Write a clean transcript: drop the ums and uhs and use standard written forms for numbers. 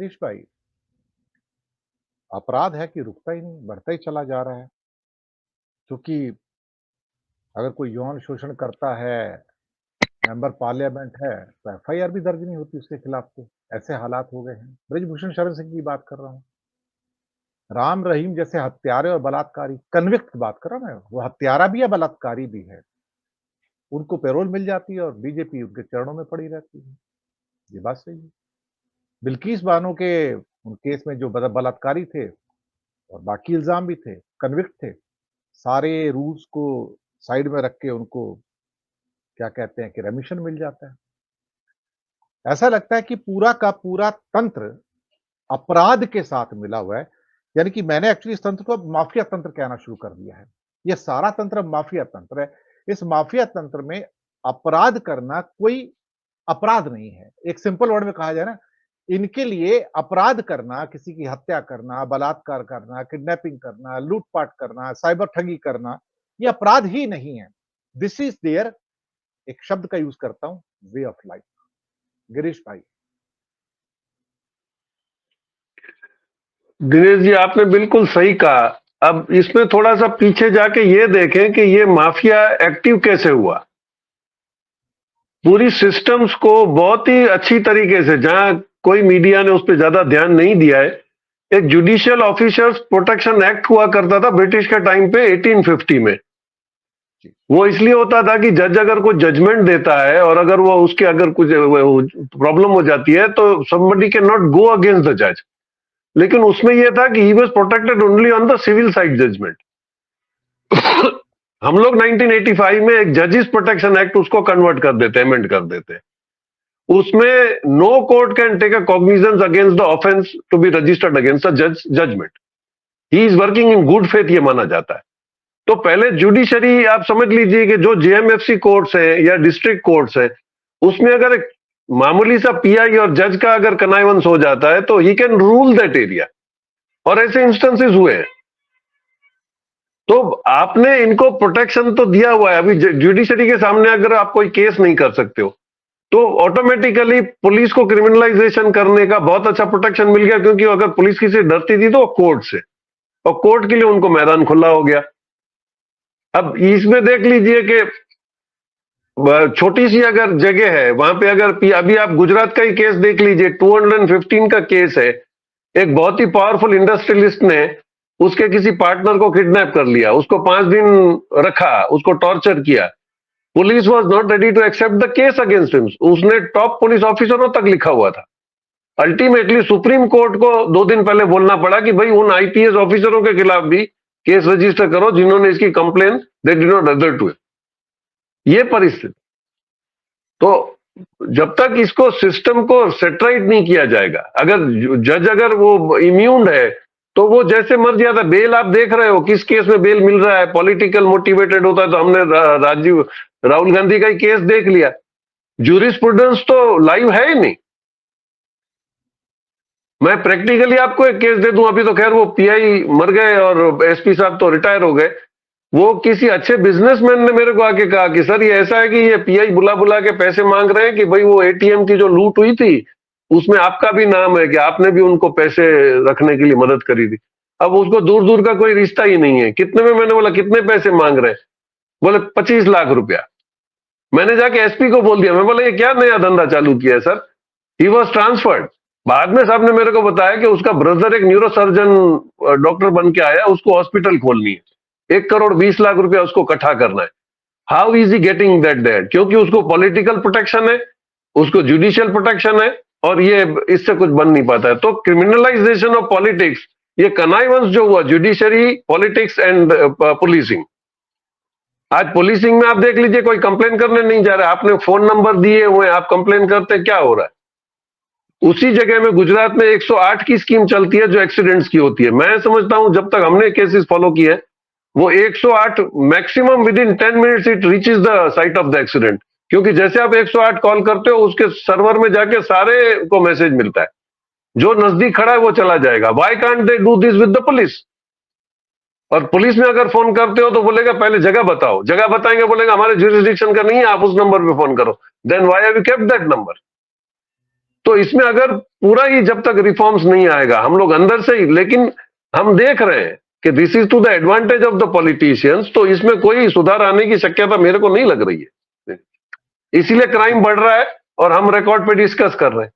गिरीश भाई, अपराध है कि रुकता ही नहीं, बढ़ता ही चला जा रहा है। क्योंकि अगर कोई यौन शोषण करता है, मेंबर पार्लियामेंट है, तो एफआईआर भी दर्ज नहीं होती उसके खिलाफ तो। ऐसे हालात हो गए हैं। बृजभूषण शरण सिंह की बात कर रहा हूँ। राम रहीम जैसे हत्यारे और बलात्कारी, कन्विक्ट की बात कर रहा हूँ मैं, वो हत्यारा भी है, बलात्कारी भी है। उनको पैरोल मिल जाती है और बीजेपी उनके चरणों में पड़ी रहती है। ये बात सही है। बिल्किस बानो के उन केस में जो बलात्कारी थे और बाकी इल्जाम भी थे, कन्विक्ट थे, सारे रूल्स को साइड में रख के उनको क्या कहते हैं कि रेमिशन मिल जाता है। ऐसा लगता है कि पूरा का पूरा तंत्र अपराध के साथ मिला हुआ है। यानी कि मैंने एक्चुअली इस तंत्र को अब माफिया तंत्र कहना शुरू कर दिया है। ये सारा तंत्र अब माफिया तंत्र है। इस माफिया तंत्र में अपराध करना कोई अपराध नहीं है। एक सिंपल वर्ड में कहा जाए ना, इनके लिए अपराध करना, किसी की हत्या करना, बलात्कार करना, किडनैपिंग करना, लूट-पाट करना, साइबर ठगी करना, ये अपराध ही नहीं है। दिस इज़ देयर, एक शब्द का यूज़ करता हूँ, वे ऑफ लाइफ। गिरीश भाई। दिनेश जी, आपने बिल्कुल सही कहा। अब इसमें थोड़ा सा पीछे जाके ये देखें कि ये माफिया एक्टिव कैसे हुआ। पूरी सिस्टम्स को बहुत ही अच्छी तरीके से, जहां कोई मीडिया ने उस पर ज्यादा ध्यान नहीं दिया है, एक जुडिशियल ऑफिसर्स प्रोटेक्शन एक्ट हुआ करता था ब्रिटिश के टाइम पे 1850 में। वो इसलिए होता था कि जज अगर कोई जजमेंट देता है और अगर वो उसके अगर कुछ प्रॉब्लम हो जाती है तो somebody can not go against the जज। लेकिन उसमें यह था कि he was protected only on the civil side judgement. हम लोग 1985 में एक जजेस प्रोटेक्शन एक्ट उसको कन्वर्ट कर देते हैं, अमेंड कर देते हैं। उसमें no court can take a cognizance against the offence to be registered against the judgement. He is working in good faith, ये माना जाता है। तो पहले जुडिशरी, आप समझ लीजिए कि जो जेएमएफसी कोर्ट्स है या डिस्ट्रिक्ट कोर्ट्स है, उसमें अगर एक मामूली सा पीआई और जज का अगर कनाइवेंस हो जाता है तो he can rule that area. और ऐसे इंस्टेंसेस हुए हैं। तो आपने इनको प्रोटेक्शन तो दिया हुआ है। अभी जुडिशरी के सामने अगर आप कोई केस नहीं कर सकते हो तो ऑटोमेटिकली पुलिस को क्रिमिनलाइजेशन करने का बहुत अच्छा प्रोटेक्शन मिल गया, क्योंकि अगर पुलिस किसी डरती थी तो कोर्ट से, और कोर्ट के लिए उनको मैदान खुला हो गया। अब इसमें देख लीजिए कि छोटी सी अगर जगह है वहां पे अगर अभी आप गुजरात का ही केस देख लीजिए, 215 का केस है। एक बहुत ही पावरफुल इंडस्ट्रियलिस्ट ने उसके किसी पार्टनर को किडनैप कर लिया, उसको 5 दिन रखा, उसको टॉर्चर किया। Police was not ready to accept the case against him. उसने टॉप पुलिस ऑफिसरों तक लिखा हुआ था। अल्टीमेटली सुप्रीम कोर्ट को 2 दिन पहले बोलना पड़ा कि भाई उन आईपीएस ऑफिसरों के खिलाफ भी केस रजिस्टर करो जिन्होंने इसकी complain they did not other to. ये परिस्थिति, तो जब तक इसको सिस्टम को सेटराइट नहीं किया जाएगा, अगर जज अगर वो इम्यून है तो वो जैसे मर्जी आता है। बेल आप देख रहे हो किस केस में बेल मिल रहा है, पॉलिटिकल मोटिवेटेड होता है। तो हमने राहुल गांधी का ही केस देख लिया। जूरिस्प्रूडेंस तो लाइव है ही नहीं। मैं प्रैक्टिकली आपको एक केस दे दूं, अभी तो खैर वो पीआई मर गए और एसपी साहब तो रिटायर हो गए। वो किसी अच्छे बिजनेसमैन ने मेरे को आके कहा कि सर ये ऐसा है कि ये पीआई बुला बुला के पैसे मांग रहे हैं कि भाई वो एटीएम की जो लूट हुई थी उसमें आपका भी नाम है, कि आपने भी उनको पैसे रखने के लिए मदद करी थी। अब उसको दूर दूर का कोई रिश्ता ही नहीं है। कितने में? मैंने बोला कितने पैसे मांग रहे हैं? बोले 25 लाख रुपया। मैंने जाके एसपी को बोल दिया, मैं बोला ये क्या नया धंधा चालू किया है सर? He was transferred. बाद में साहब ने मेरे को बताया कि उसका ब्रदर एक न्यूरोसर्जन डॉक्टर बन के आया, उसको हॉस्पिटल खोलनी है, 1 करोड़ 20 लाख रुपया उसको इकट्ठा करना है। How is he getting that date? क्योंकि उसको पॉलिटिकल प्रोटेक्शन है, उसको जुडिशियल प्रोटेक्शन है, और ये इससे कुछ बन नहीं पाता है। तो क्रिमिनलाइजेशन ऑफ पॉलिटिक्स, ये कनाइवेंस जो हुआ जुडिशरी, पॉलिटिक्स एंड पुलिसिंग। आज पुलिसिंग में आप देख लीजिए कोई कंप्लेन करने नहीं जा रहा है। आपने फोन नंबर दिए हुए, आप कंप्लेन करते, क्या हो रहा है? उसी जगह में गुजरात में 108 की स्कीम चलती है जो एक्सीडेंट्स की होती है। मैं समझता हूं जब तक हमने केसेस फॉलो किए, वो 108 maximum with in 10 minutes it reaches the site of the accident. क्योंकि जैसे आप 108 कॉल करते हो, उसके सर्वर में जाके सारे को मैसेज मिलता है, जो नजदीक खड़ा है वो चला जाएगा। Why can't they do this with the police? और पुलिस में अगर फोन करते हो तो बोलेगा पहले जगह बताओ। जगह बताएंगे, बोलेगा हमारे ज्यूरिसडिक्शन का नहीं है, आप उस नंबर पे फोन करो। Then why have you kept that number? तो इसमें अगर पूरा ही जब तक रिफॉर्म्स नहीं आएगा, हम लोग अंदर से ही, लेकिन हम देख रहे हैं कि this is to the advantage of the politicians, तो इसमें कोई सुधार आने की शक्यता मेरे को नहीं लग रही है। इसीलिए क्राइम बढ़ रहा है और हम रिकॉर्ड पे डिस्कस कर रहे हैं।